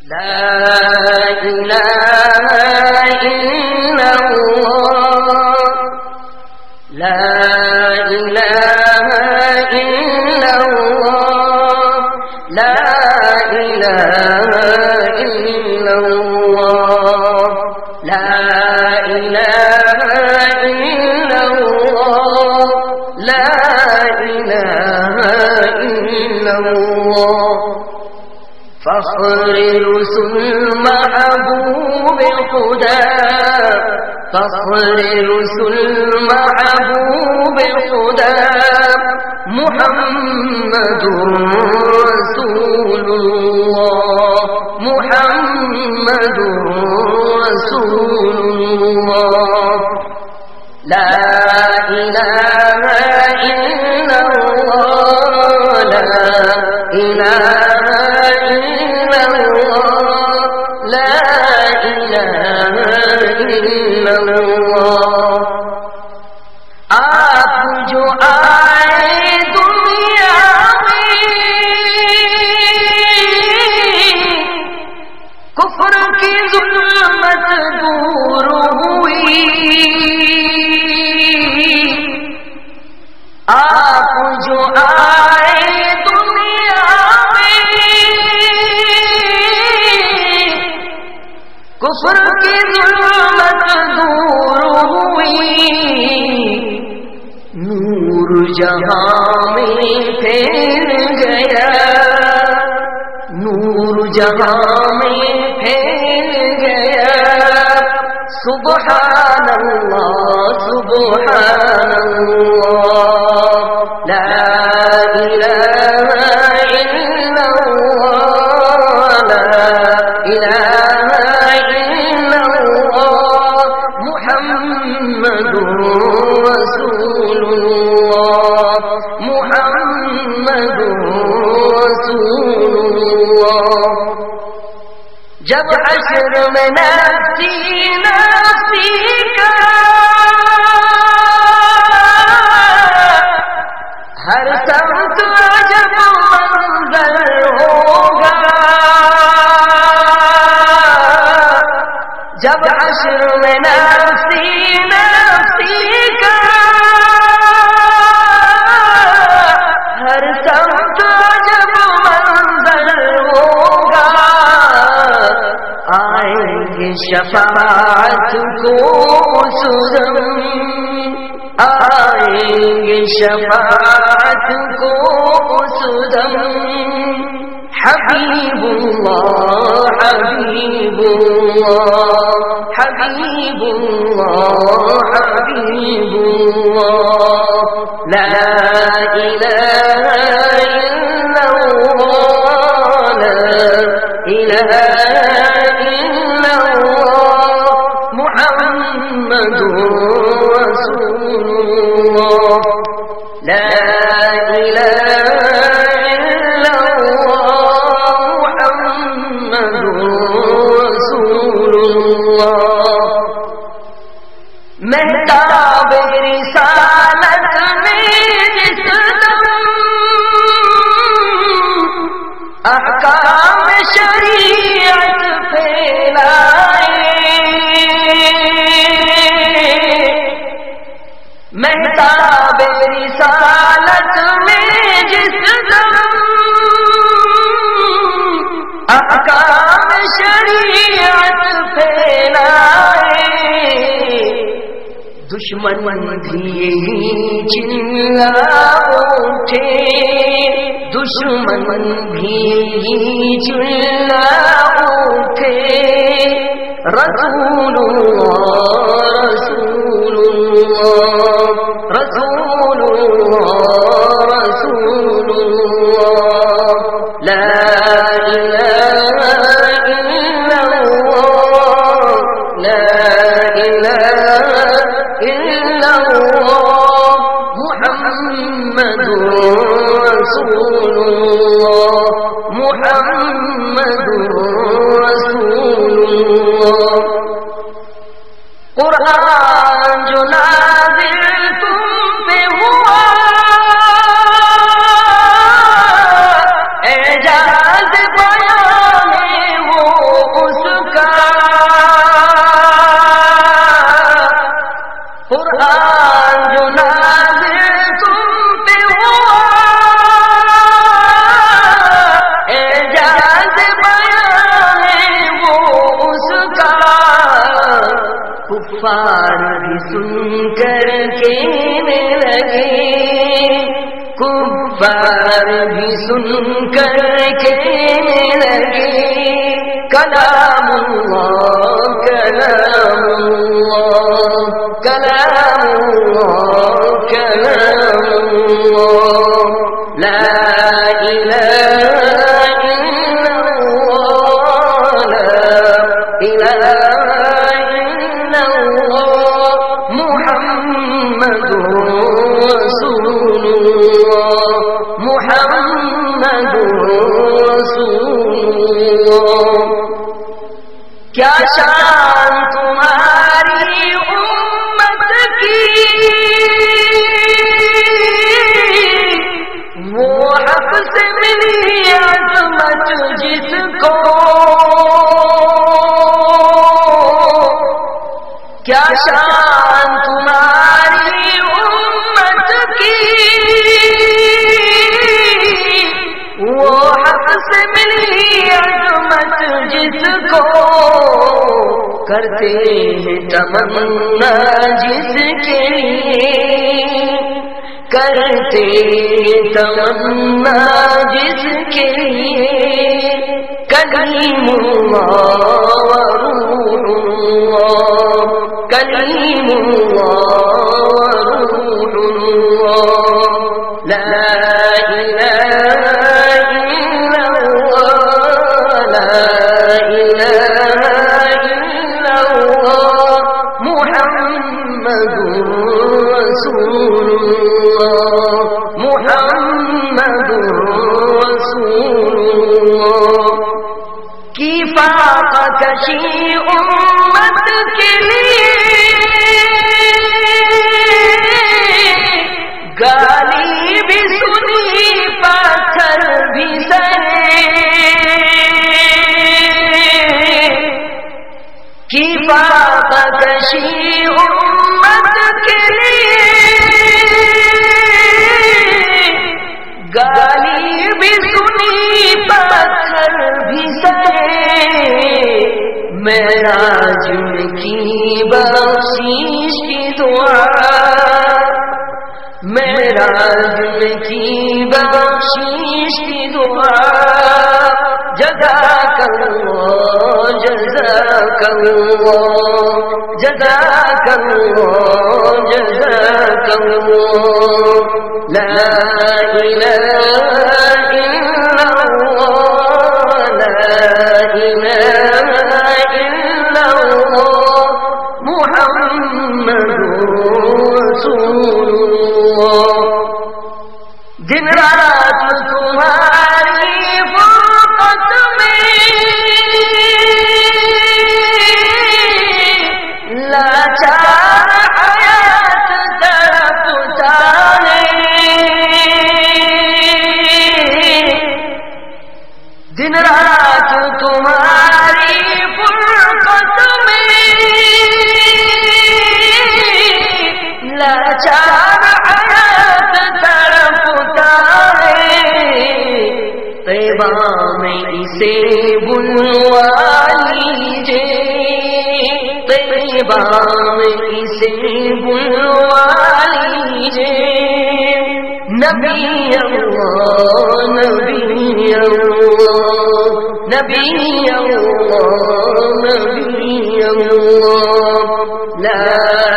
لا إله إلا الله لا إله إلا الله لا إله إلا الله لا إله إلا الله لا إله إلا الله فخر رسل محبوب خدا فخر رسل محبوب خدا محمد رسول الله محمد رسول الله لا إله إلا الله لا إله إلا الله لا إله إلا الله آپ جو آئے دنیا میں کفر کی ظلمت دور ہوئی آپ جو آئے دنیا میں کفر کی ظلمت دور ہوئی نور جہاں میں پھیل گیا نور جہاں میں پھیل گیا سبحان اللہ سبحان اللہ لا الہ الا اللہ لا الہ الا اللہ محمد رسول اللہ محمد رسول اللہ جب حشر میں نفسی نفسی کا ہر سمت عجب منظر ہوگا جب حشر میں نفسی نفسی کا ہر سمت عجب منظر ہوگا آئیں گے شفاعت کو سدم آئیں گے شفاعت کو سدم حبیب اللہ حبیب اللہ حبیب اللہ حبیب اللہ لا الہ الا اللہ لا الہ الا اللہ محمد رسول اللہ لا الہ الا اللہ محمد رسول اللہ محتاب رسالت میں جس دم احکام شریعت پھیلائے محتاب رسالت میں جس دم احکام شریعت پھیلائے دشمن بھی یہی چلا اٹھے دشمن بھی یہی چلا اٹھے رسول اللہ رسول اللہ رسول اللہ رسول اللہ لا الہ الا اللہ لا الہ الا اللہ محمد رسول اللہ محمد رسول اللہ قرآن جو نازل تم پہ ہوا اعجاز بیان میں وہ کر کہنے لگے، کفار بھی سن کر کہنے لگے، کلام اللہ کلام اللہ کلام اللہ کلام اللہ، لا الہ الا اللہ لا الہ الا اللہ، محمد رسول اللہ محمد رسول اللہ۔ کیا شان تمہاری امت کی، وہ حق سے ملی عظمت جس کو، کیا شان تمہاری امت کی، وہ حق سے ملی عظمت جس کو، کرتے ہیں تمنا جس کے لیے، کرتے ہیں تمنا جس کے لیے، کلیم اللہ و روح اللہ کلیم اللہ و روح اللہ، لا الہ الا اللہ لا الہ الا اللہ، محمد رسول اللہ محمد رسول اللہ۔ کی فاقہ کشی امت کے لیے، گالی بھی سنی پتھر بھی سہے، کی فاقہ کشی امت کے لیے، گالی بھی سنی پتھر بھی سہے، معراج میں کی بخشش کی دعا، معراج میں کی بخشش کی دعا، جزاک اللہ جزاک اللہ جزاک اللہ جزاک اللہ، لا الہ الا اللہ لا الہ الا اللہ، محمد رسول اللہ۔ دن رات تمہاری فرقت میں لاچار حیات تڑپتا ہے، دن رات تمہاری فرقت میں لاچار حیات تڑپتا ہے، طیبہ میں اسے بلوا لیجئے، طیبہ میں اسے بلوا لیجئے، نبی اللہ نبی اللہ نبی اللہ نبی اللہ، لا